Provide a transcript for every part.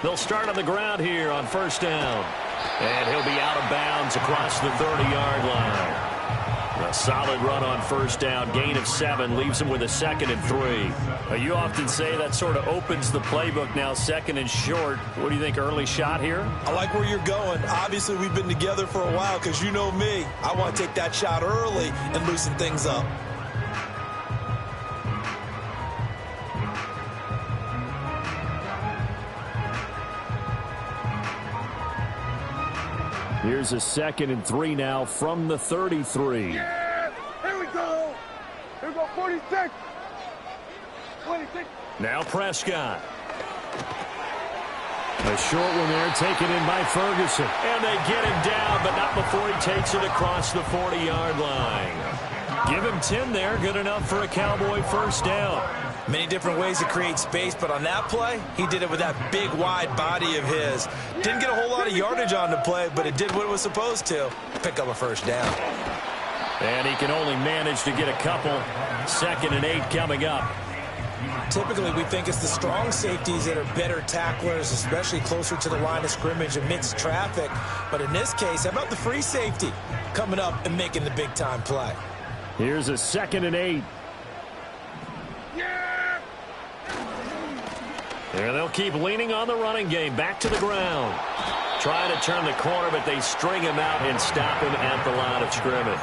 They'll start on the ground here on first down. And he'll be out of bounds across the 30-yard line. A solid run on first down. Gain of 7 leaves him with a 2nd and 3. You often say that sort of opens the playbook now, 2nd and short. What do you think, early shot here? I like where you're going. Obviously, we've been together for a while because you know me. I want to take that shot early and loosen things up. Here's a 2nd and 3 now from the 33. Yeah, here we go. Here we go, 46. 26. Now Prescott. A short one there taken in by Ferguson. And they get him down, but not before he takes it across the 40-yard line. Give him 10 there, good enough for a Cowboy first down. Many different ways to create space, but on that play, he did it with that big, wide body of his. Didn't get a whole lot of yardage on the play, but it did what it was supposed to. Pick up a first down. And he can only manage to get a couple. 2nd and 8 coming up. Typically, we think it's the strong safeties that are better tacklers, especially closer to the line of scrimmage amidst traffic. But in this case, how about the free safety coming up and making the big-time play? Here's a 2nd and 8. There they'll keep leaning on the running game. Back to the ground. Trying to turn the corner, but they string him out and stop him at the line of scrimmage.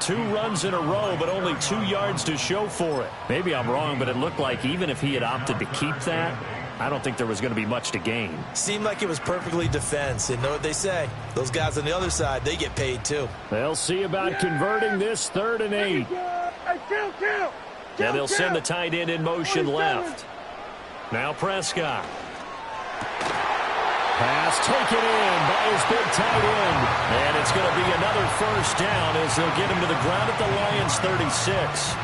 2 runs in a row, but only 2 yards to show for it. Maybe I'm wrong, but it looked like even if he had opted to keep that, I don't think there was going to be much to gain. Seemed like it was perfectly defense. And know what they say? Those guys on the other side, they get paid too. They'll see about converting this 3rd and 8. And they'll send the tight end in motion left. Now Prescott. Pass taken in by his big tight end. And it's going to be another first down as they'll get him to the ground at the Lions' 36.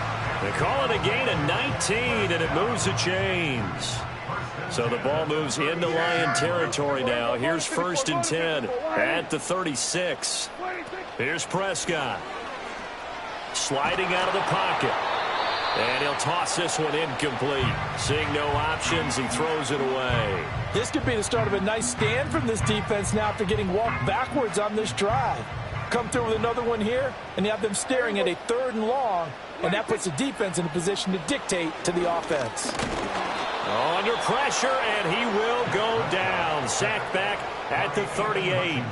They call it a gain of 19, and it moves the chains. So the ball moves into Lion territory now. Here's 1st and 10 at the 36. Here's Prescott. Sliding out of the pocket. And he'll toss this one incomplete. Seeing no options, he throws it away. This could be the start of a nice stand from this defense now after getting walked backwards on this drive. Come through with another one here, and you have them staring at a 3rd and long, and that puts the defense in a position to dictate to the offense. Under pressure, and he will go down. Sacked back at the 38.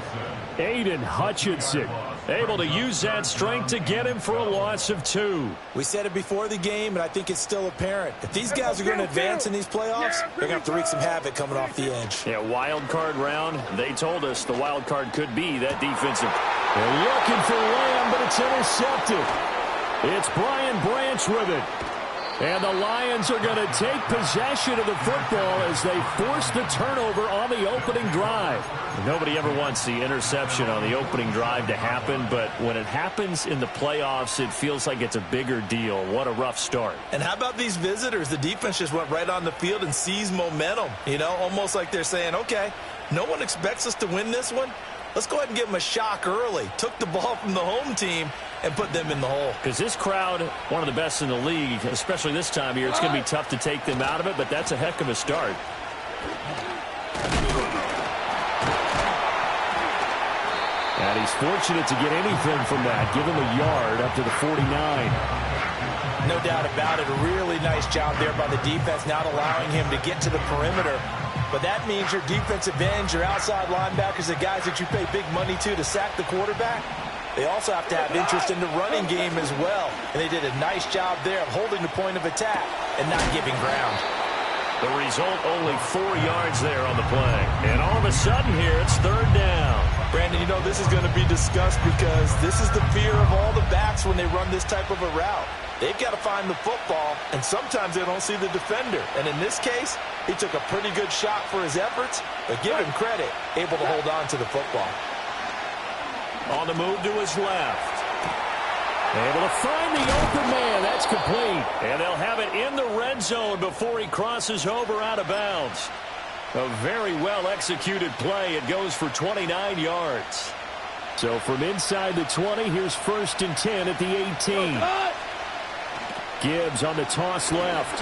Aiden Hutchinson able to use that strength to get him for a loss of 2. We said it before the game, and I think it's still apparent. If these guys are going to advance in these playoffs, they're going to have to wreak some havoc coming off the edge. Yeah, wild card round. They told us the wild card could be that defensive. They're looking for Lamb, but it's intercepted. It's Brian Branch with it. And the Lions are going to take possession of the football as they force the turnover on the opening drive. Nobody ever wants the interception on the opening drive to happen, but when it happens in the playoffs, it feels like it's a bigger deal. What a rough start. And how about these visitors? The defense just went right on the field and seized momentum. You know, almost like they're saying, okay, no one expects us to win this one. Let's go ahead and give them a shock early. Took the ball from the home team and put them in the hole. Because this crowd, one of the best in the league, especially this time of year, it's going to be tough to take them out of it, but that's a heck of a start. And he's fortunate to get anything from that. Give him a yard up to the 49. No doubt about it. A really nice job there by the defense, not allowing him to get to the perimeter. But that means your defensive ends, your outside linebackers, the guys that you pay big money to sack the quarterback, they also have to have interest in the running game as well. And they did a nice job there of holding the point of attack and not giving ground. The result, only 4 yards there on the play. And all of a sudden here, it's 3rd down. Brandon, you know this is going to be discussed because this is the fear of all the backs when they run this type of a route. They've got to find the football, and sometimes they don't see the defender. And in this case, he took a pretty good shot for his efforts, but give him credit, able to hold on to the football. On the move to his left. Able to find the open man. That's complete. And they'll have it in the red zone before he crosses over out of bounds. A very well-executed play. It goes for 29 yards. So from inside the 20, here's 1st and 10 at the 18. Gibbs on the toss left.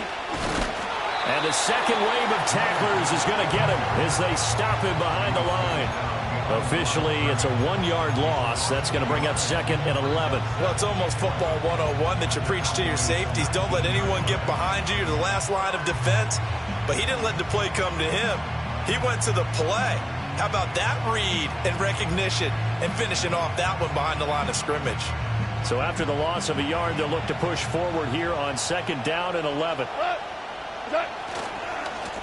And the second wave of tacklers is going to get him as they stop him behind the line. Officially, it's a 1-yard loss. That's going to bring up 2nd and 11. Well, it's almost football 101 that you preach to your safeties. Don't let anyone get behind you. You're the last line of defense. But he didn't let the play come to him. He went to the play. How about that read and recognition and finishing off that one behind the line of scrimmage? So after the loss of a yard, they'll look to push forward here on 2nd down and 11.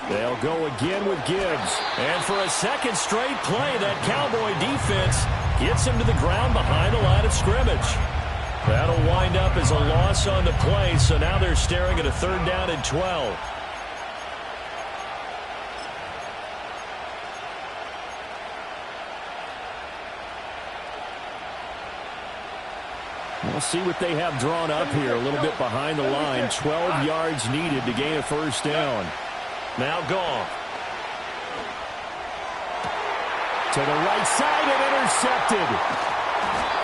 They'll go again with Gibbs. And for a second straight play, that Cowboy defense gets him to the ground behind the line of scrimmage. That'll wind up as a loss on the play, so now they're staring at a 3rd down and 12. We'll see what they have drawn up here. A little bit behind the line. 12 yards needed to gain a 1st down. Now Goff. To the right side and intercepted.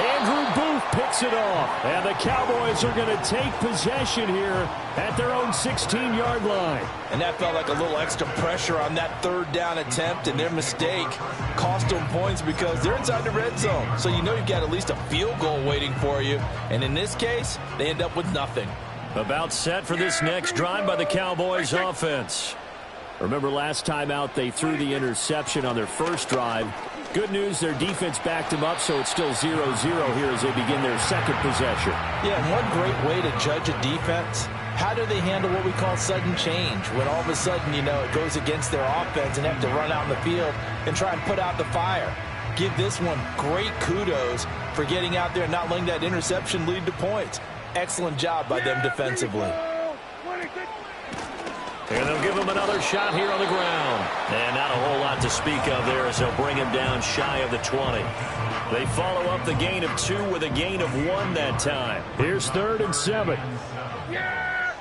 Andrew Booth picks it off. And the Cowboys are going to take possession here at their own 16-yard line. And that felt like a little extra pressure on that 3rd down attempt, and their mistake cost them points because they're inside the red zone. So you know you've got at least a field goal waiting for you. And in this case, they end up with nothing. About set for this next drive by the Cowboys offense. Remember last time out they threw the interception on their first drive. Good news, their defense backed them up, so it's still 0-0 here as they begin their 2nd possession. Yeah, and one great way to judge a defense, how do they handle what we call sudden change? When all of a sudden, you know, it goes against their offense and have to run out in the field and try and put out the fire. Give this one great kudos for getting out there and not letting that interception lead to points. Excellent job by them defensively. And they'll give him another shot here on the ground. And not a whole lot to speak of there as they'll bring him down shy of the 20. They follow up the gain of 2 with a gain of 1 that time. Here's 3rd and 7. Yeah!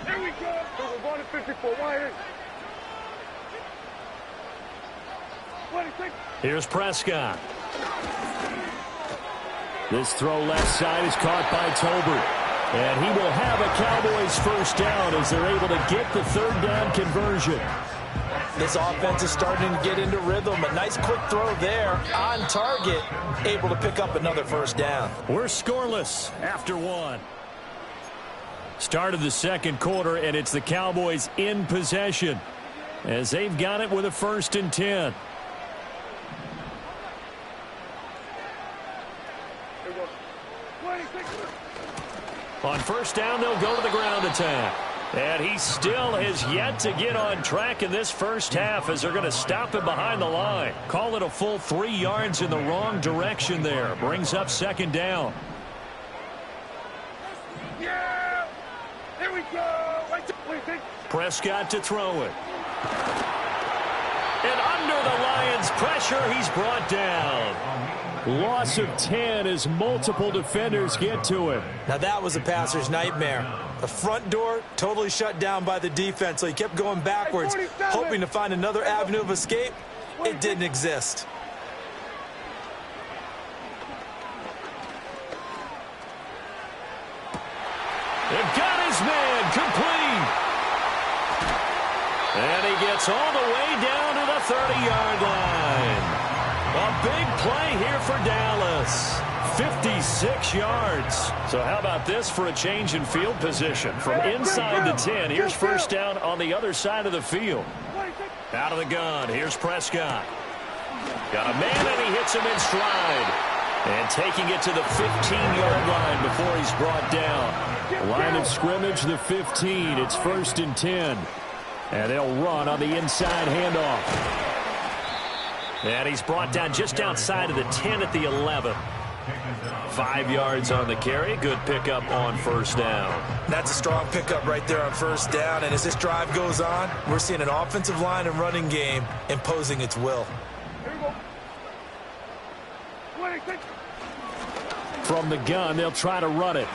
Here we go! We're going to 54. Why? 26. Here's Prescott. This throw left side is caught by Tolbert. And he will have a Cowboys 1st down as they're able to get the 3rd down conversion. This offense is starting to get into rhythm. A nice quick throw there on target, able to pick up another 1st down. We're scoreless after 1. Start of the 2nd quarter, and it's the Cowboys in possession as they've got it with a 1st and 10. On 1st down, they'll go to the ground attack. And he still has yet to get on track in this 1st half as they're going to stop him behind the line. Call it a full 3 yards in the wrong direction there. Brings up 2nd down. Yeah! Here we go! Prescott to throw it. And under the Lions' pressure, he's brought down. Loss of 10 as multiple defenders get to him. Now that was a passer's nightmare. The front door totally shut down by the defense, so he kept going backwards, hoping to find another avenue of escape. It didn't exist. They've got his man complete. And he gets all the way down to the 30-yard line. A big play here for Dallas. 56 yards. So how about this for a change in field position? From inside the 10, here's 1st down on the other side of the field. Out of the gun, here's Prescott. Got a man and he hits him in stride. And taking it to the 15-yard line before he's brought down. Line of scrimmage, the 15. It's 1st and 10. And they'll run on the inside handoff. And he's brought down just outside of the 10 at the 11. 5 yards on the carry. Good pickup on 1st down. That's a strong pickup right there on 1st down. And as this drive goes on, we're seeing an offensive line and running game imposing its will. From the gun, they'll try to run it.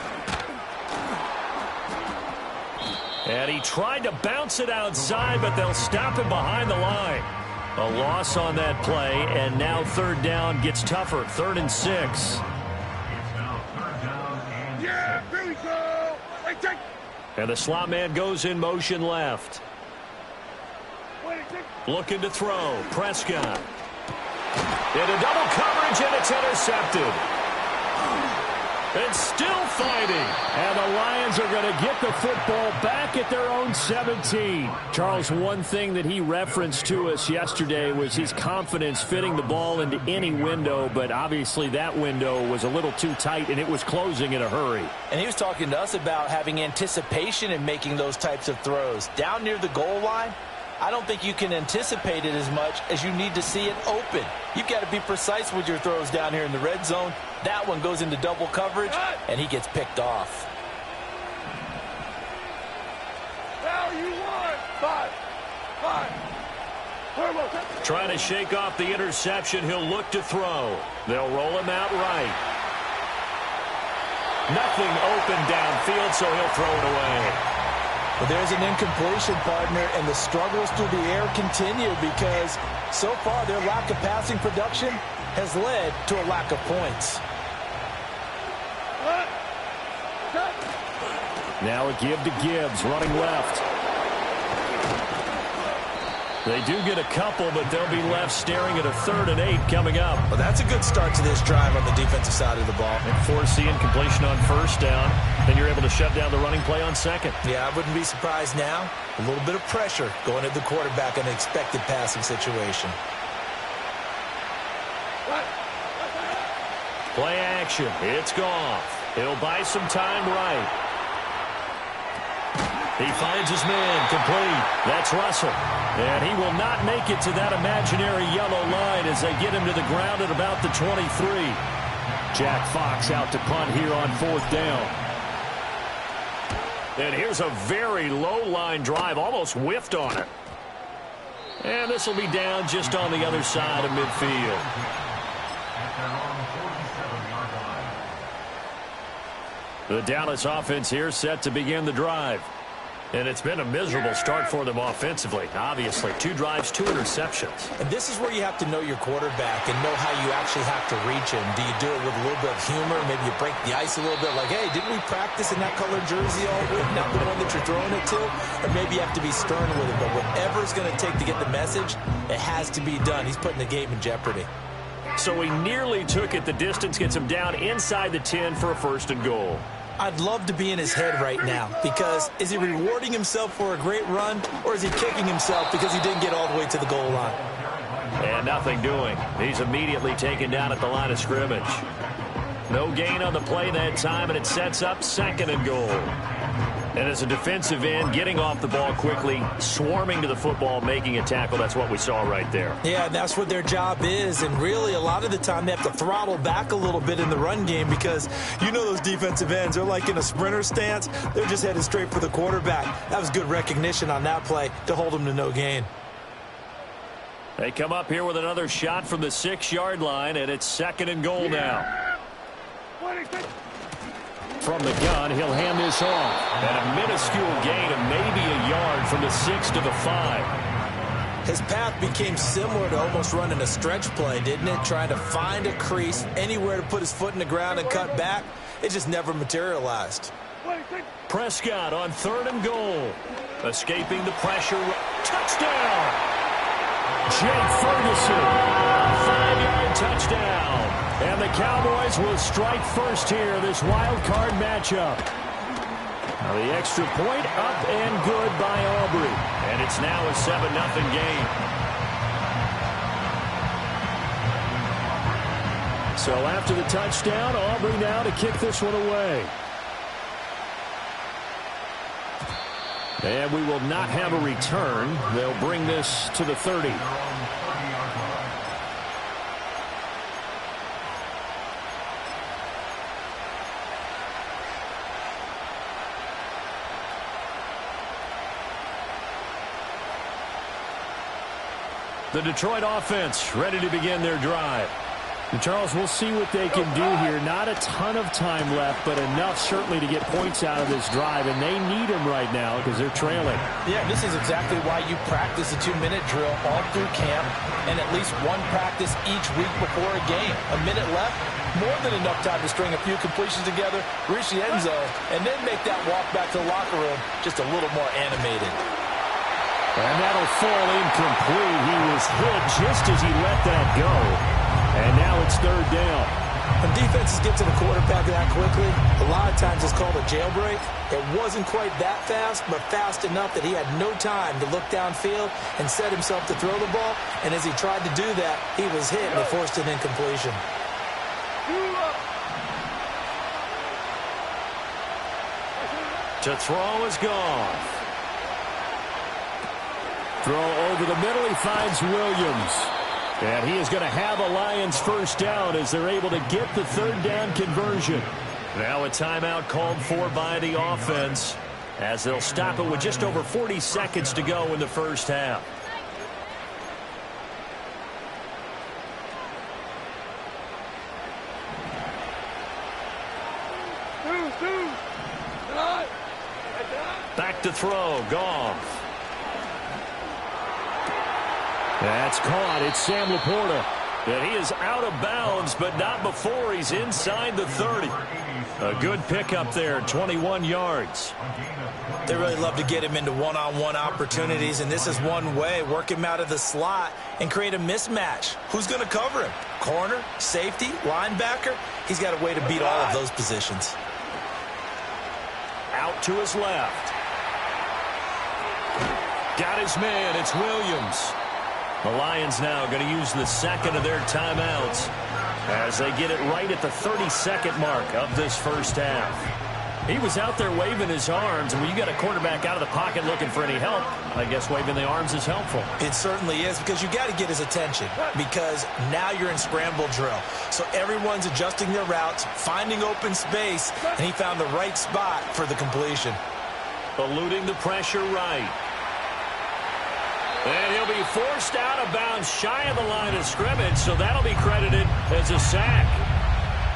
And he tried to bounce it outside, but they'll stop him behind the line. A loss on that play, and now 3rd down gets tougher. 3rd and 6. Yeah, here we go. And the slot man goes in motion left. Looking to throw. Prescott. Into double coverage, and it's intercepted. And still fighting. And the Lions are going to get the football back at their own 17. Charles, one thing that he referenced to us yesterday was his confidence fitting the ball into any window, but obviously that window was a little too tight, and it was closing in a hurry. And he was talking to us about having anticipation in making those types of throws. Down near the goal line, I don't think you can anticipate it as much as you need to see it open. You've got to be precise with your throws down here in the red zone. That one goes into double coverage, and he gets picked off. Now you want 5. Trying to shake off the interception. He'll look to throw. They'll roll him out right. Nothing open downfield, so he'll throw it away. But there's an incompletion, partner, and the struggles through the air continue because so far their lack of passing production has led to a lack of points. Now a give to Gibbs, running left. They do get a couple, but they'll be left staring at a 3rd and 8 coming up. Well, that's a good start to this drive on the defensive side of the ball. And force the incompletion on 1st down. Then you're able to shut down the running play on 2nd. Yeah, I wouldn't be surprised now. A little bit of pressure going at the quarterback in an expected passing situation. Play action. It's Goff. He'll buy some time right. He finds his man complete. That's Russell. And he will not make it to that imaginary yellow line as they get him to the ground at about the 23. Jack Fox out to punt here on 4th down. And here's a very low line drive, almost whiffed on it. And this will be down just on the other side of midfield. The Dallas offense here set to begin the drive. And it's been a miserable start for them offensively. Obviously, 2 drives, 2 interceptions. And this is where you have to know your quarterback and know how you actually have to reach him. Do you do it with a little bit of humor? Maybe you break the ice a little bit like, hey, didn't we practice in that colored jersey all week? Not the one that you're throwing it to? Or maybe you have to be stern with it. But whatever it's going to take to get the message, it has to be done. He's putting the game in jeopardy. So he nearly took it. The distance gets him down inside the 10 for a 1st and goal. I'd love to be in his head right now because is he rewarding himself for a great run or is he kicking himself because he didn't get all the way to the goal line? And nothing doing. He's immediately taken down at the line of scrimmage. No gain on the play that time, and it sets up 2nd and goal. And as a defensive end, getting off the ball quickly, swarming to the football, making a tackle, that's what we saw right there. Yeah, that's what their job is, and really a lot of the time they have to throttle back a little bit in the run game because you know those defensive ends, they're like in a sprinter stance. They're just headed straight for the quarterback. That was good recognition on that play to hold them to no gain. They come up here with another shot from the 6-yard line, and it's 2nd and goal now. From the gun, he'll hand this off. And a minuscule gain of maybe a yard from the 6 to the 5. His path became similar to almost running a stretch play, didn't it? Trying to find a crease, anywhere to put his foot in the ground and cut back. It just never materialized. Prescott on 3rd and goal. Escaping the pressure. Touchdown! Jake Ferguson. 5-yard touchdown. And the Cowboys will strike first here, this wild card matchup. Now the extra point up and good by Aubrey. And it's now a 7-0 game. So after the touchdown, Aubrey now to kick this one away. And we will not have a return. They'll bring this to the 30. The Detroit offense ready to begin their drive. And Charles, we'll see what they can do here. Not a ton of time left, but enough certainly to get points out of this drive, and they need them right now because they're trailing. Yeah, this is exactly why you practice a 2-minute drill all through camp and at least one practice each week before a game. A minute left, more than enough time to string a few completions together, reach the end zone, and then make that walk back to the locker room just a little more animated. And that'll fall incomplete. He was hit just as he let that go. And now it's third down. When defenses get to the quarterback that quickly, a lot of times it's called a jailbreak. It wasn't quite that fast, but fast enough that he had no time to look downfield and set himself to throw the ball. And as he tried to do that, he was hit and they forced an incompletion. To throw is gone. Throw over the middle. He finds Williams. And he is going to have a Lions first down as they're able to get the third down conversion. Now a timeout called for by the offense as they'll stop it with just over 40 seconds to go in the first half. Back to throw. Goff. That's caught. It's Sam Laporta. And he is out of bounds, but not before he's inside the 30. A good pickup there, 21 yards. They really love to get him into one-on-one opportunities, and this is one way. Work him out of the slot and create a mismatch. Who's going to cover him? Corner, safety, linebacker? He's got a way to beat all of those positions. Out to his left. Got his man. It's Williams. The Lions now going to use the second of their timeouts as they get it right at the 32nd mark of this first half. He was out there waving his arms, and when you got a quarterback out of the pocket looking for any help, I guess waving the arms is helpful. It certainly is, because you got to get his attention, because now you're in scramble drill. So everyone's adjusting their routes, finding open space, and he found the right spot for the completion. Eluding the pressure right. And he'll be forced out of bounds shy of the line of scrimmage, so that'll be credited as a sack.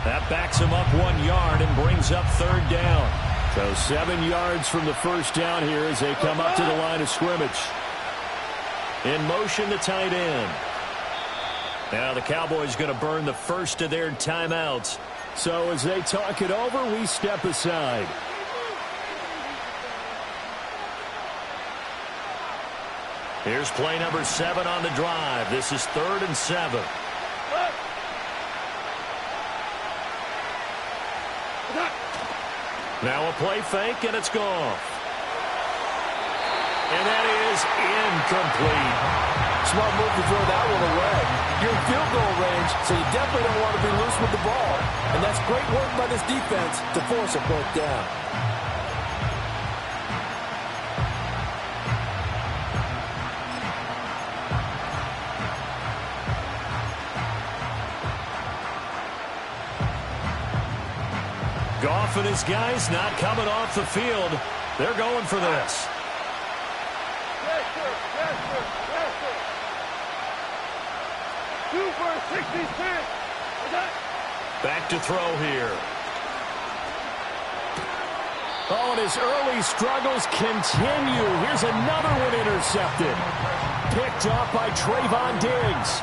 That backs him up 1 yard and brings up third down. So 7 yards from the first down here as they come up to the line of scrimmage. In motion, the tight end. Now the Cowboys going to burn the first of their timeouts. So as they talk it over, we step aside. Here's play number 7 on the drive. This is 3rd and 7. Now a play fake, and it's gone. And that is incomplete. Smart move to throw that one away. You're in field goal range, so you definitely don't want to be loose with the ball. And that's great work by this defense to force a fourth down. Goff and his guys not coming off the field. They're going for this. Yes, sir. Yes, sir. Yes, sir. 2 for 66. Back to throw here. Oh, and his early struggles continue. Here's another one intercepted. Picked off by Trayvon Diggs.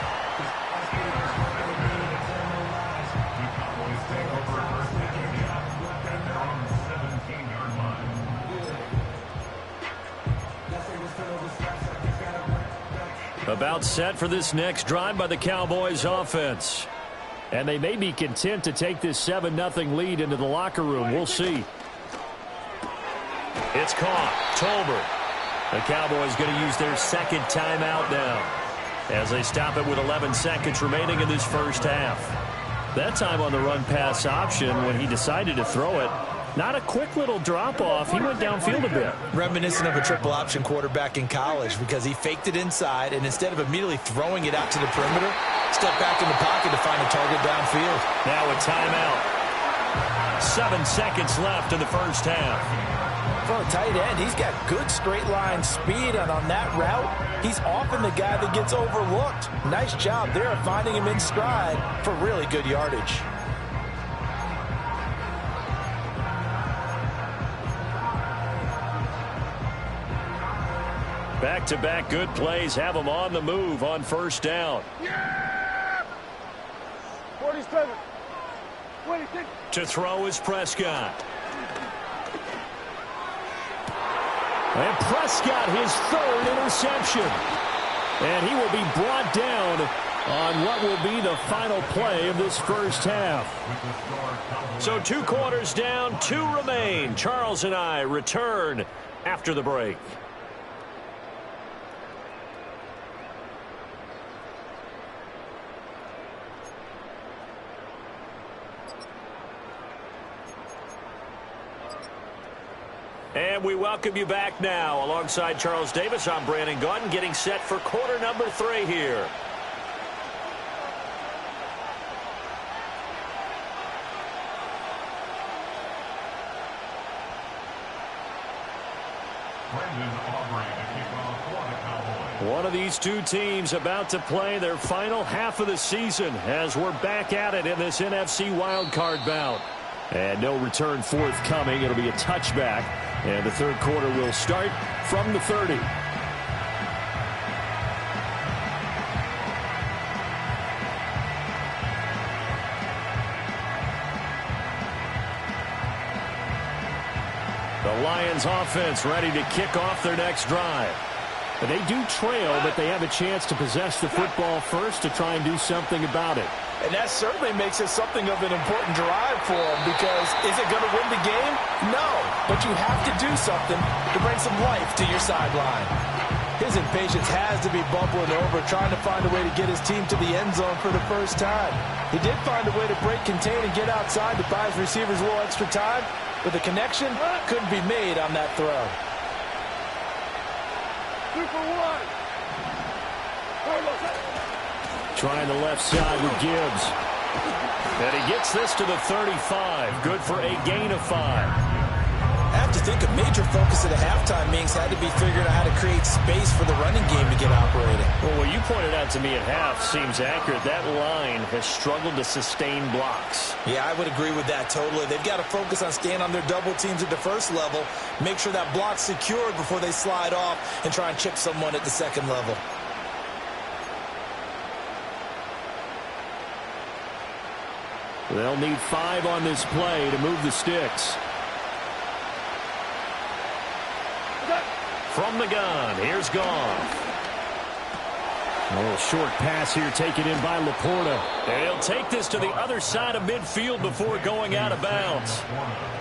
About set for this next drive by the Cowboys offense. And they may be content to take this 7-0 lead into the locker room. We'll see. It's caught. Tolbert. The Cowboys going to use their second timeout now as they stop it with 11 seconds remaining in this first half. That time on the run-pass option when he decided to throw it. Not a quick little drop-off. He went downfield a bit. Reminiscent of a triple option quarterback in college, because he faked it inside, and instead of immediately throwing it out to the perimeter, stepped back in the pocket to find a target downfield. Now a timeout. 7 seconds left in the first half. For a tight end, he's got good straight line speed, and on that route, he's often the guy that gets overlooked. Nice job there of finding him in stride for really good yardage. Back-to-back good plays have them on the move on first down. Yeah! 47. 26. To throw is Prescott. And Prescott, his third interception. And he will be brought down on what will be the final play of this first half. So 2 quarters down, 2 remain. Charles and I return after the break. And we welcome you back now. Alongside Charles Davis, I'm Brandon Gaudin, getting set for quarter number 3 here. One of these 2 teams about to play their final half of the season as we're back at it in this NFC wildcard bout. And no return forthcoming. It'll be a touchback. And the third quarter will start from the 30. The Lions offense ready to kick off their next drive. They do trail, but they have a chance to possess the football first to try and do something about it. And that certainly makes it something of an important drive for them, because is it going to win the game? No, but you have to do something to bring some life to your sideline. His impatience has to be bubbling over, trying to find a way to get his team to the end zone for the first time. He did find a way to break contain and get outside to buy his receivers a little extra time, but the connection couldn't be made on that throw. 2 for 1. Trying the left side with Gibbs. And he gets this to the 35. Good for a gain of 5. I have to think a major focus at the halftime means had to be figuring out how to create space for the running game to get operating. Well, what you pointed out to me at half seems accurate. That line has struggled to sustain blocks. Yeah, I would agree with that totally. They've got to focus on staying on their double teams at the first level, make sure that block's secured before they slide off and try and chip someone at the second level. They'll need 5 on this play to move the sticks. From the gun, here's Goff. A little short pass here taken in by Laporta. And he'll take this to the other side of midfield before going out of bounds.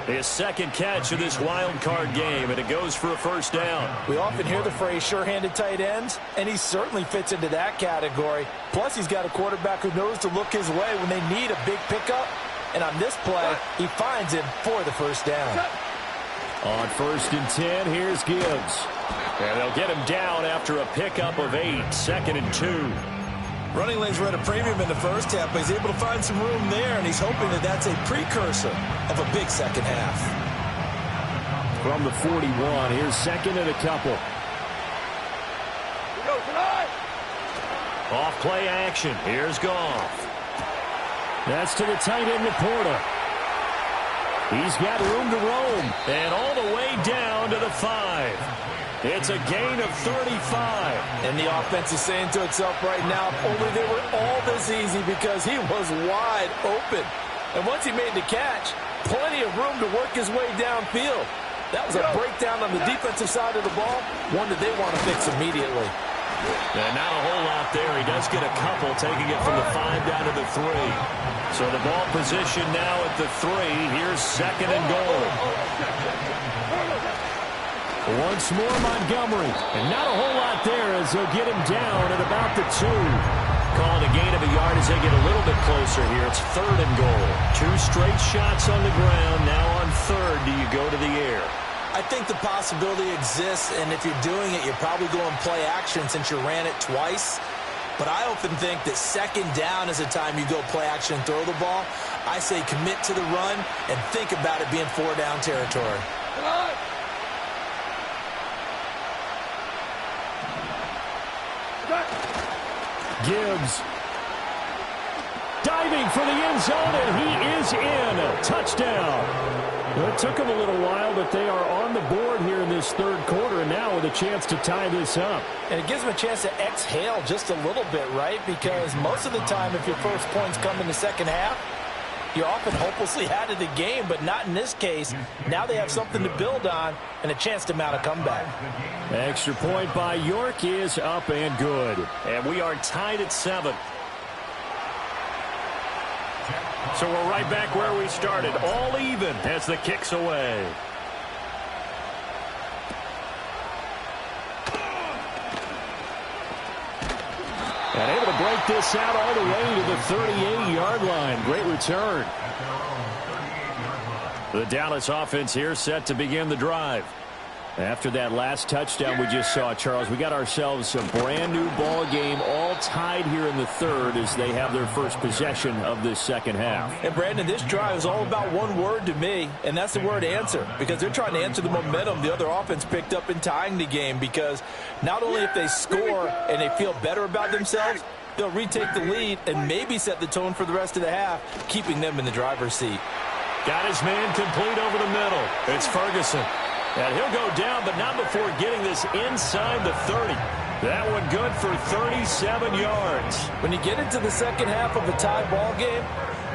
His second catch of this wild card game, and it goes for a first down. We often hear the phrase sure-handed tight ends, and he certainly fits into that category. Plus, he's got a quarterback who knows to look his way when they need a big pickup. And on this play, he finds him for the first down. On 1st and 10, here's Gibbs. And they'll get him down after a pickup of 8, 2nd and 2. Running lanes were at a premium in the first half, but he's able to find some room there, and he's hoping that that's a precursor of a big second half. From the 41, here's 2nd and a couple. Off play action, here's Goff. That's to the tight end, Laporta. He's got room to roam, and all the way down to the 5. It's a gain of 35. And the offense is saying to itself right now, if only they were all this easy, because he was wide open. And once he made the catch, plenty of room to work his way downfield. That was a breakdown on the defensive side of the ball, one that they want to fix immediately. And not a whole lot there. He does get a couple, taking it from the 5 down to the 3. So the ball position now at the 3. Here's 2nd and goal. Once more, Montgomery. And not a whole lot there as they'll get him down at about the 2. Calling a gain of a yard as they get a little bit closer here. It's 3rd and goal. 2 straight shots on the ground. Now on 3rd, do you go to the air? I think the possibility exists, and if you're doing it, you're probably going play action since you ran it twice. But I often think that 2nd down is the time you go play action and throw the ball. I say commit to the run and think about it being 4-down territory. Gibbs diving for the end zone, and he is in. Touchdown. It took them a little while, but they are on the board here in this 3rd quarter, and now with a chance to tie this up. And it gives them a chance to exhale just a little bit, right? Because most of the time, if your first points come in the second half, You're often hopelessly out of the game, but not in this case. Now they have something to build on and a chance to mount a comeback. Extra point by York is up and good. And we are tied at 7. So we're right back where we started, all even as the kick's away. And able to break this out all the way to the 38-yard line. Great return. The Dallas offense here set to begin the drive. After that last touchdown we just saw, Charles, we got ourselves a brand new ball game, all tied here in the third as they have their first possession of this second half. And Brandon, this drive is all about one word to me, and that's the word answer, because they're trying to answer the momentum the other offense picked up in tying the game, because not only if they score and they feel better about themselves, they'll retake the lead and maybe set the tone for the rest of the half, keeping them in the driver's seat. Got his man complete over the middle. It's Ferguson. And he'll go down, but not before getting this inside the 30. That one good for 37 yards. When you get into the second half of a tie ball game,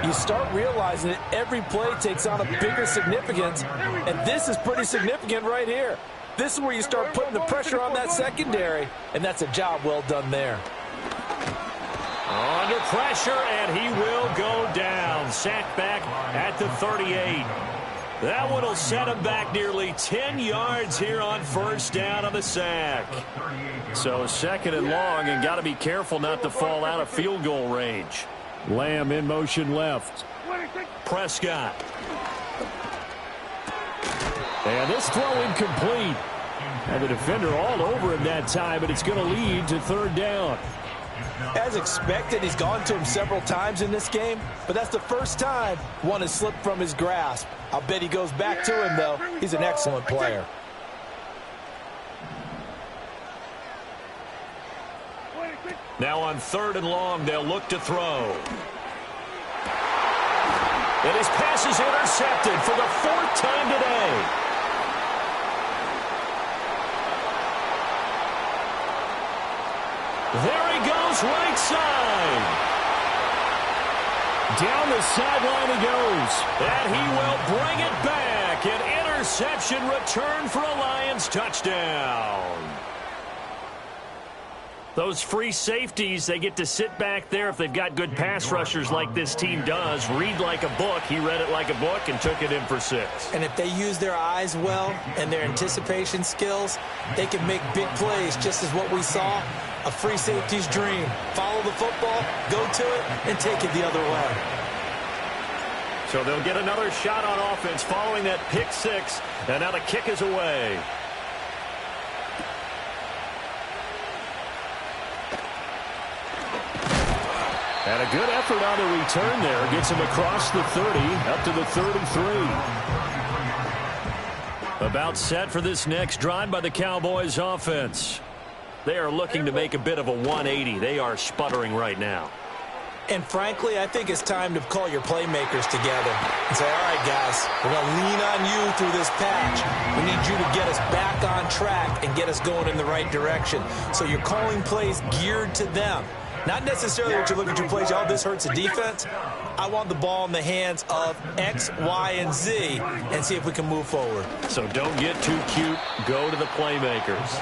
you start realizing that every play takes on a bigger significance, and this is pretty significant right here. This is where you start putting the pressure on that secondary, and that's a job well done there. Under pressure, and he will go down. Sacked back at the 38. That one will set him back nearly 10 yards here on first down on the sack. So second and long, and got to be careful not to fall out of field goal range. Lamb in motion left. Prescott. And this throw incomplete. And the defender all over him that time, but it's going to lead to third down. As expected, he's gone to him several times in this game, but that's the first time one has slipped from his grasp. I'll bet he goes back to him, though. He's an excellent player. Now on third and long, they'll look to throw. And his pass is intercepted for the 4th time today. There he goes, right side. Down the sideline he goes. And he will bring it back. An interception return for a Lions touchdown. Those free safeties, they get to sit back there if they've got good pass rushers like this team does. Read like a book. He read it like a book and took it in for 6. And if they use their eyes well and their anticipation skills, they can make big plays, just as what we saw. A free safety's dream. Follow the football, go to it, and take it the other way. So they'll get another shot on offense following that pick 6. And now the kick is away. And a good effort on the return there. Gets him across the 30, up to the 33. About set for this next drive by the Cowboys offense. They are looking to make a bit of a 180. They are sputtering right now. And frankly, I think it's time to call your playmakers together and say, all right, guys, we're going to lean on you through this patch. We need you to get us back on track and get us going in the right direction. So you're calling plays geared to them. Not necessarily what you're looking to plays, oh, this hurts the defense. I want the ball in the hands of X, Y, and Z and see if we can move forward. So don't get too cute. Go to the playmakers.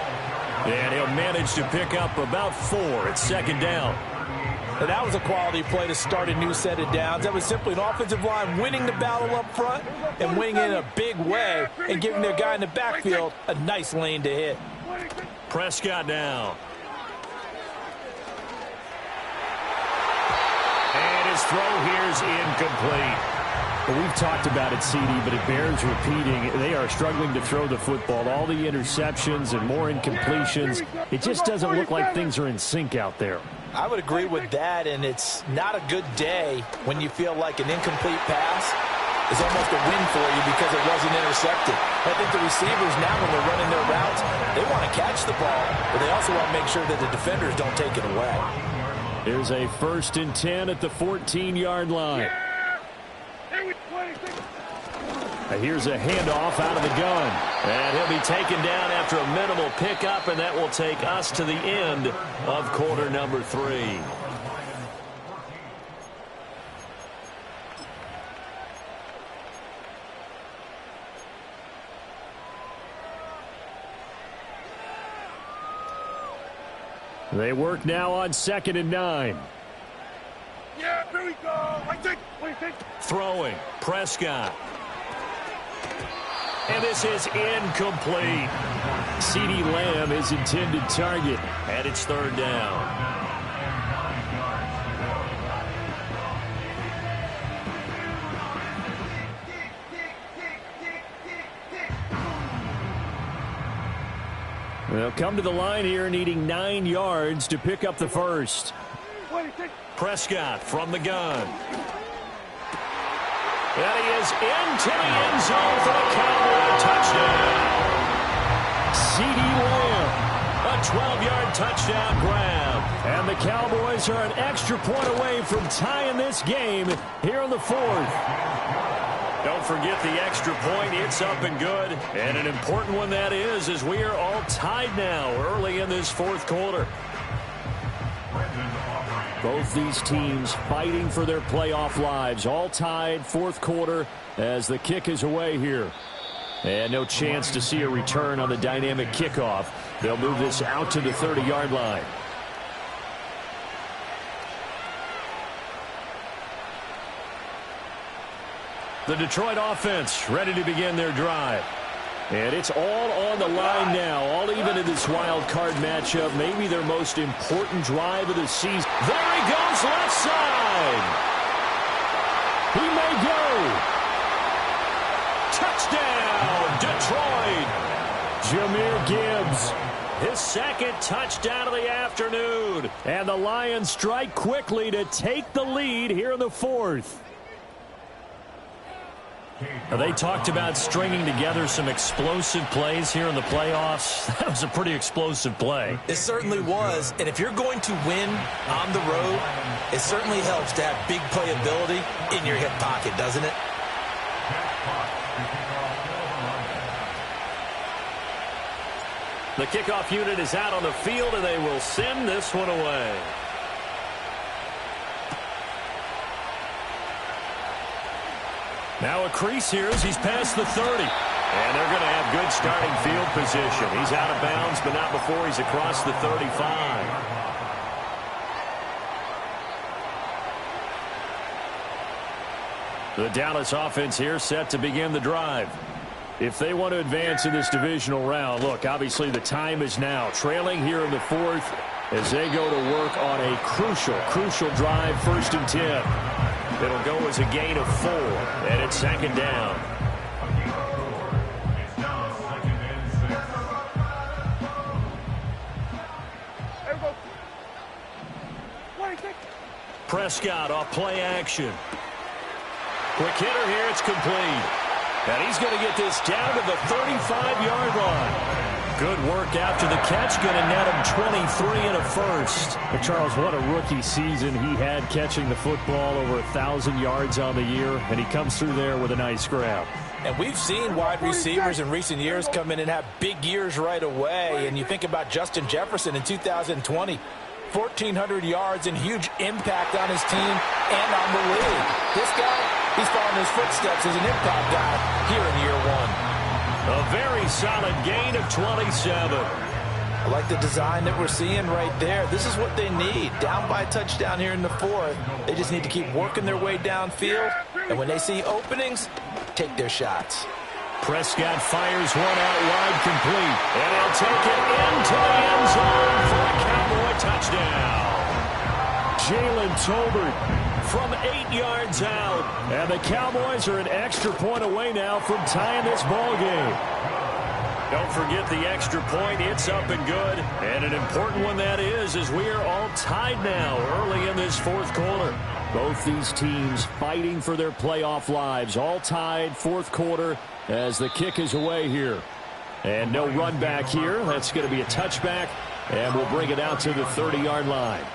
And he'll manage to pick up about 4 at second down. And that was a quality play to start a new set of downs. That was simply an offensive line winning the battle up front and winning it in a big way and giving their guy in the backfield a nice lane to hit. Prescott down. And his throw here is incomplete. Well, we've talked about it, CD, but it bears repeating. They are struggling to throw the football. All the interceptions and more incompletions. It just doesn't look like things are in sync out there. I would agree with that, and it's not a good day when you feel like an incomplete pass is almost a win for you because it wasn't intercepted. I think the receivers now, when they're running their routes, they want to catch the ball, but they also want to make sure that the defenders don't take it away. Here's a 1st and 10 at the 14-yard line. Here's a handoff out of the gun. And he'll be taken down after a minimal pickup, and that will take us to the end of quarter number 3. They work now on 2nd and 9. Yeah, here we go. I think. Throwing. Prescott. And this is incomplete. CeeDee Lamb is intended target, and it's 3rd down. They'll come to the line here needing 9 yards to pick up the first. Prescott from the gun. And he is into the end zone for the Cowboy touchdown. CeeDee Lamb, a 12-yard touchdown grab. And the Cowboys are an extra point away from tying this game here in the 4th. Don't forget the extra point. It's up and good. And an important one that is, as we are all tied now early in this 4th quarter. Both these teams fighting for their playoff lives. All tied, 4th quarter, as the kick is away here. And no chance to see a return on the dynamic kickoff. They'll move this out to the 30-yard line. The Detroit offense ready to begin their drive. And it's all on the line now, all even in this wild card matchup. Maybe their most important drive of the season. There he goes, left side. He may go. Touchdown, Detroit. Jahmyr Gibbs, his 2nd touchdown of the afternoon. And the Lions strike quickly to take the lead here in the 4th. They talked about stringing together some explosive plays here in the playoffs. That was a pretty explosive play. It certainly was. And if you're going to win on the road, it certainly helps to have big playability in your hip pocket, doesn't it? The kickoff unit is out on the field, and they will send this one away. Now a crease here as he's past the 30. And they're going to have good starting field position. He's out of bounds, but not before he's across the 35. The Dallas offense here set to begin the drive. If they want to advance in this divisional round, look, obviously the time is now. Trailing here in the 4th as they go to work on a crucial drive, 1st and 10. It'll go as a gain of 4, and it's 2nd down. Prescott off play action. Quick hitter here, it's complete. And he's going to get this down to the 35-yard line. Good work after the catch, going to net him 23 and a first. But Charles, what a rookie season he had catching the football, over 1,000 yards on the year, and he comes through there with a nice grab. And we've seen wide receivers in recent years come in and have big years right away. And you think about Justin Jefferson in 2020, 1,400 yards and huge impact on his team and on the league. This guy, he's following his footsteps as an impact guy here in year 1. A very solid gain of 27. I like the design that we're seeing right there. This is what they need. Down by a touchdown here in the 4th. They just need to keep working their way downfield. And when they see openings, take their shots. Prescott fires one out wide, complete. And he'll take it into the end zone for a Cowboy touchdown. Jalen Tolbert from 8 yards out. And the Cowboys are an extra point away now from tying this ball game. Don't forget the extra point. It's up and good. And an important one that is, as we are all tied now early in this 4th quarter. Both these teams fighting for their playoff lives. All tied, 4th quarter, as the kick is away here. And no run back here. That's going to be a touchback. And we'll bring it out to the 30-yard line.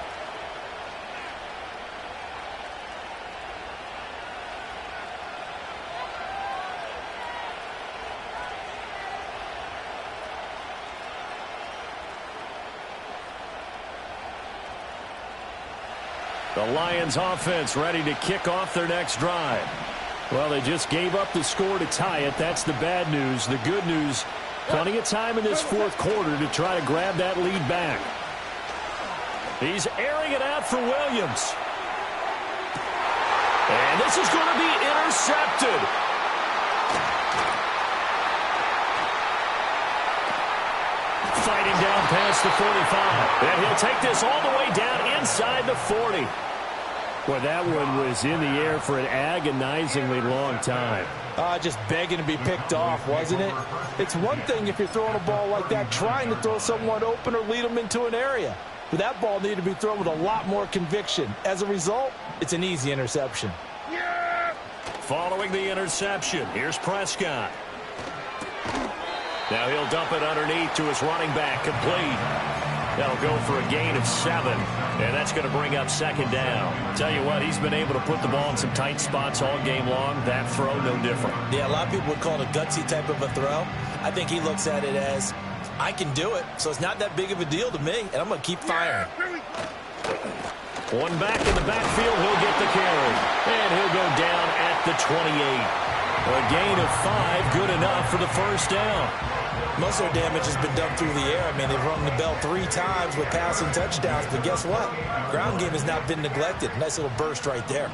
The Lions offense ready to kick off their next drive. Well, they just gave up the score to tie it. That's the bad news. The good news, plenty of time in this 4th quarter to try to grab that lead back. He's airing it out for Williams. And this is going to be intercepted. Fighting down past the 45. And he'll take this all the way down inside the 40. Well, that one was in the air for an agonizingly long time. Just begging to be picked off, wasn't it? It's one thing if you're throwing a ball like that, trying to throw someone open or lead them into an area. But that ball needed to be thrown with a lot more conviction. As a result, it's an easy interception. Following the interception, here's Prescott. Now he'll dump it underneath to his running back, complete. That'll go for a gain of 7, and that's going to bring up second down. Tell you what, he's been able to put the ball in some tight spots all game long. That throw, no different. Yeah, a lot of people would call it a gutsy type of a throw. I think he looks at it as, I can do it, so it's not that big of a deal to me, and I'm going to keep firing. One back in the backfield, he'll get the carry. And he'll go down at the 28. A gain of 5, good enough for the first down. Most of their damage has been done through the air. I mean, they've rung the bell 3 times with passing touchdowns, but guess what? Ground game has not been neglected. Nice little burst right there.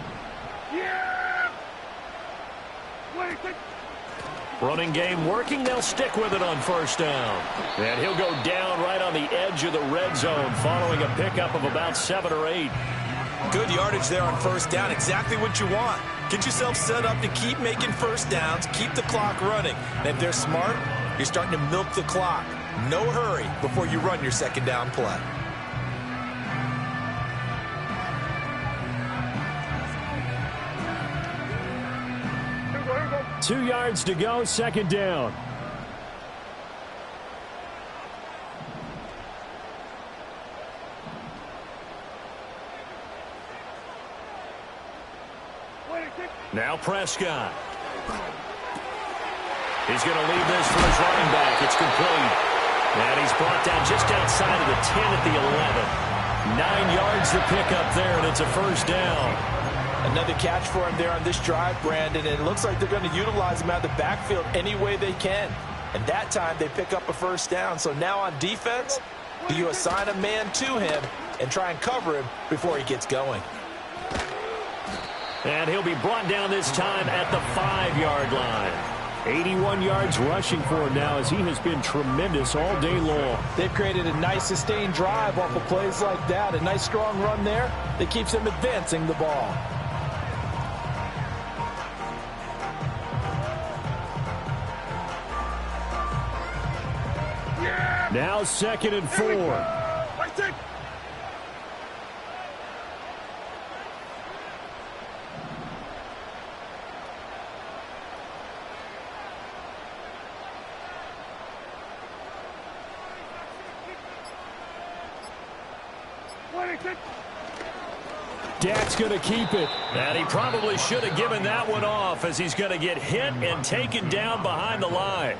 Running game working. They'll stick with it on first down. And he'll go down right on the edge of the red zone following a pickup of about 7 or 8. Good yardage there on first down. Exactly what you want. Get yourself set up to keep making first downs, keep the clock running. And if they're smart, you're starting to milk the clock. No hurry before you run your second down play. Here we go. 2 yards to go, second down. Now Prescott. He's going to leave this for his running back. It's complete. And he's brought down just outside of the 10 at the 11. 9 yards to pick up there, and it's a first down. Another catch for him there on this drive, Brandon, and it looks like they're going to utilize him out of the backfield any way they can. And that time they pick up a first down. So now on defense, do you assign a man to him and try and cover him before he gets going? And he'll be brought down this time at the 5-yard line. 81 yards rushing for him now as he has been tremendous all day long. They've created a nice sustained drive off of plays like that. A nice strong run there that keeps them advancing the ball. Now 2nd and 4. Dak's going to keep it. And he probably should have given that one off as he's going to get hit and taken down behind the line.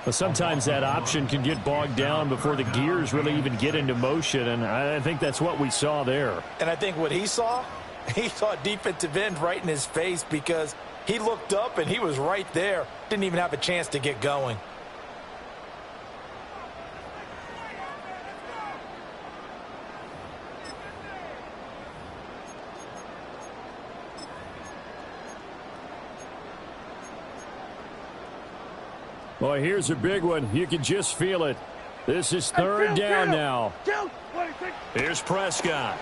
Well, sometimes that option can get bogged down before the gears really even get into motion, and I think that's what we saw there. And I think what he saw a defensive end right in his face because he looked up and he was right there. Didn't even have a chance to get going. Boy, here's a big one. You can just feel it. This is 3rd down now. Here's Prescott.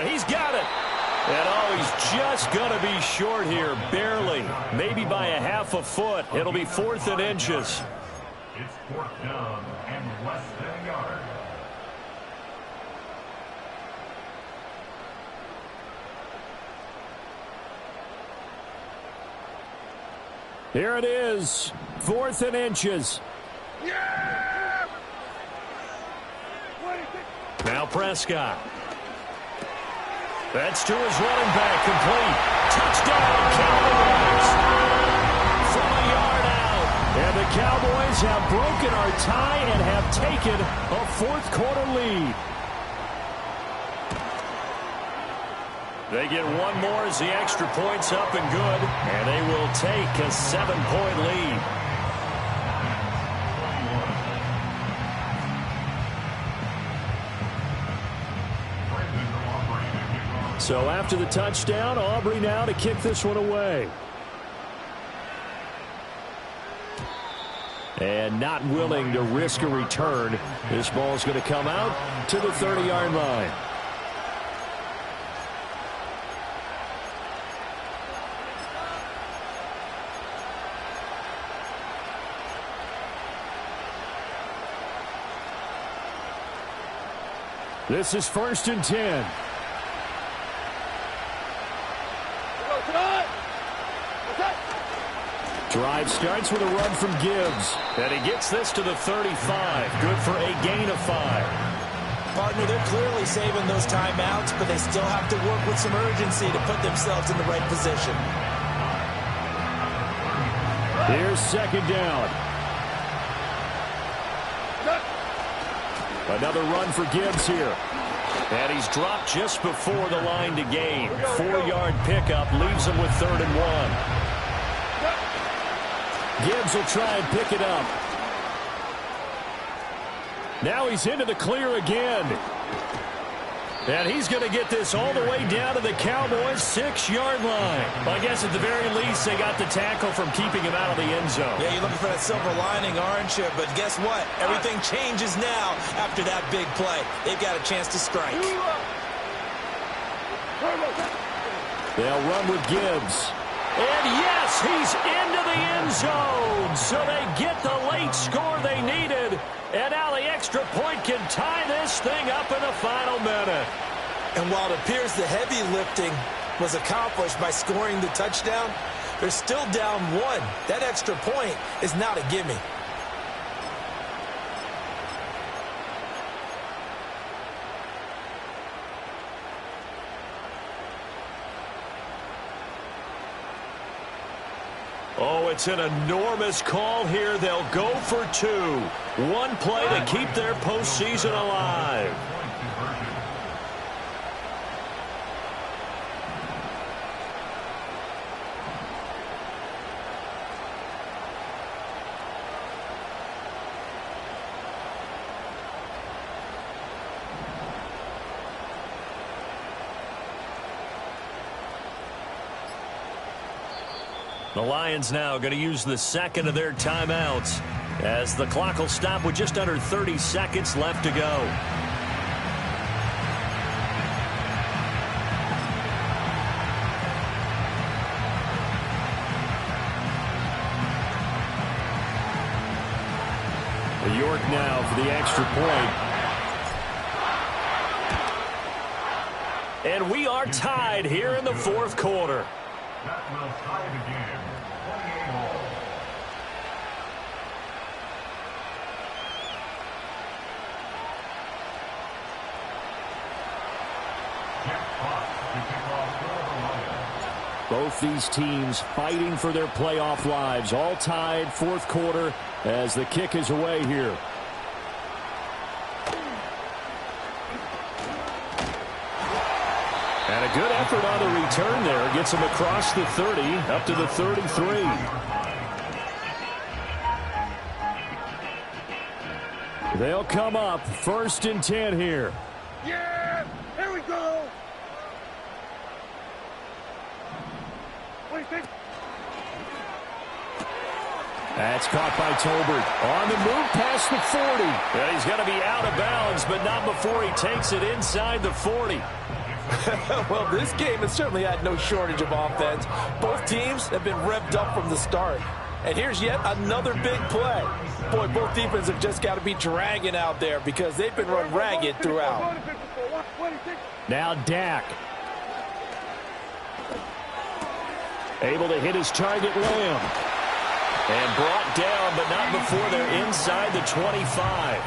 He's got it. And oh, he's just going to be short here, barely. Maybe by a half a foot. It'll be 4th and inches. It's 4th down and less than a yard. Here it is, 4th and inches. Now Prescott. That's to his running back, complete. Touchdown, Cowboys! From a yard out. And the Cowboys have broken our tie and have taken a 4th quarter lead. They get one more as the extra point's up and good, and they will take a 7-point lead. So after the touchdown, Aubrey now to kick this one away. And not willing to risk a return. This ball is going to come out to the 30-yard line. This is 1st and 10. Drive starts with a run from Gibbs. And he gets this to the 35. Good for a gain of 5. Partner, they're clearly saving those timeouts, but they still have to work with some urgency to put themselves in the right position. Here's 2nd down. Another run for Gibbs here. And he's dropped just before the line to gain. 4-yard pickup leaves him with 3rd and 1. Gibbs will try and pick it up. Now he's into the clear again. And he's going to get this all the way down to the Cowboys' 6-yard line. I guess at the very least they got the tackle from keeping him out of the end zone. Yeah, you're looking for that silver lining, aren't you? But guess what? Everything changes now after that big play. They've got a chance to strike. They'll run with Gibbs. And yes, he's into the end zone. So they get the late score they needed. And now the extra point can tie this thing up in the final minute. And while it appears the heavy lifting was accomplished by scoring the touchdown, they're still down 1. That extra point is not a gimme. Oh, it's an enormous call here. They'll go for 2. One play to keep their postseason alive. The Lions now going to use the 2nd of their timeouts as the clock will stop with just under 30 seconds left to go. York now for the extra point. And we are tied here in the 4th quarter. That will tie the game. 28-all. Both these teams fighting for their playoff lives. All tied, 4th quarter as the kick is away here. And a good effort on the return there. Gets him across the 30, up to the 33. They'll come up 1st and 10 here. Yeah! Here we go! What do you think? That's caught by Tolbert. On the move past the 40. And he's going to be out of bounds, but not before he takes it inside the 40. Well, this game has certainly had no shortage of offense. Both teams have been revved up from the start. And here's yet another big play. Boy, both defenses have just got to be dragging out there because they've been run ragged throughout. Now Dak. Able to hit his target, Lamb. And brought down, but not before they're inside the 25.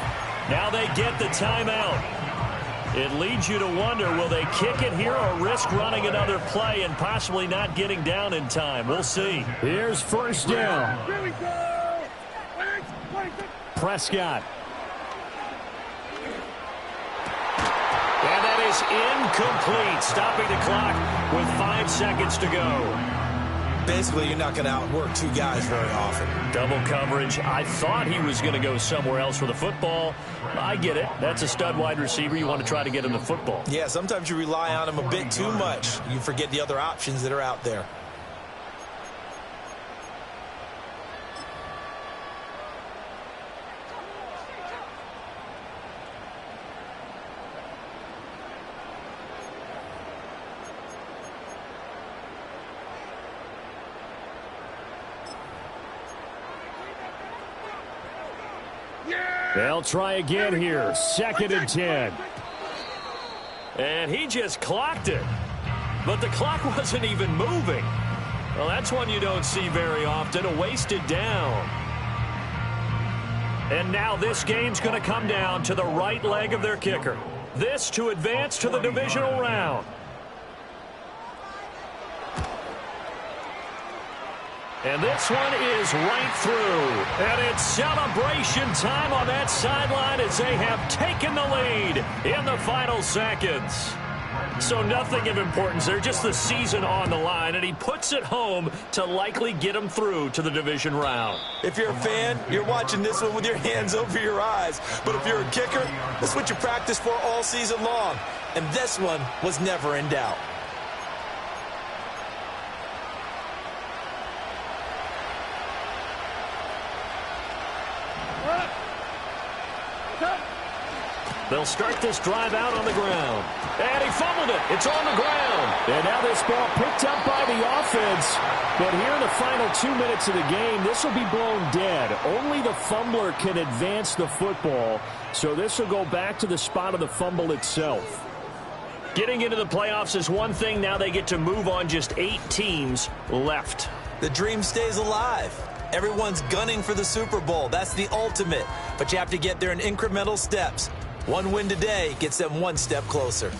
Now they get the timeout. It leads you to wonder, will they kick it here or risk running another play and possibly not getting down in time? We'll see. Here's 1st down. Here we go! Prescott. And that is incomplete, stopping the clock with 5 seconds to go. Basically, you're not going to outwork two guys very often. Double coverage. I thought he was going to go somewhere else for the football. I get it. That's a stud wide receiver. You want to try to get him the football. Yeah, sometimes you rely on him a bit too much. You forget the other options that are out there. They'll try again here. 2nd and 10. And he just clocked it. But the clock wasn't even moving. Well, that's one you don't see very often, a wasted down. And now this game's going to come down to the right leg of their kicker. This to advance to the divisional round. And this one is right through. And it's celebration time on that sideline as they have taken the lead in the final seconds. So nothing of importance there, just the season on the line. And he puts it home to likely get them through to the division round. If you're a fan, you're watching this one with your hands over your eyes. But if you're a kicker, this is what you practice for all season long. And this one was never in doubt. They'll start this drive out on the ground. And he fumbled it. It's on the ground. And now this ball picked up by the offense. But here in the final 2 minutes of the game, this will be blown dead. Only the fumbler can advance the football. So this will go back to the spot of the fumble itself. Getting into the playoffs is one thing. Now they get to move on. Just 8 teams left. The dream stays alive. Everyone's gunning for the Super Bowl. That's the ultimate. But you have to get there in incremental steps. One win today gets them one step closer.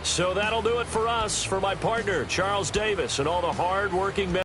So that'll do it for us. For my partner, Charles Davis, and all the hard-working men.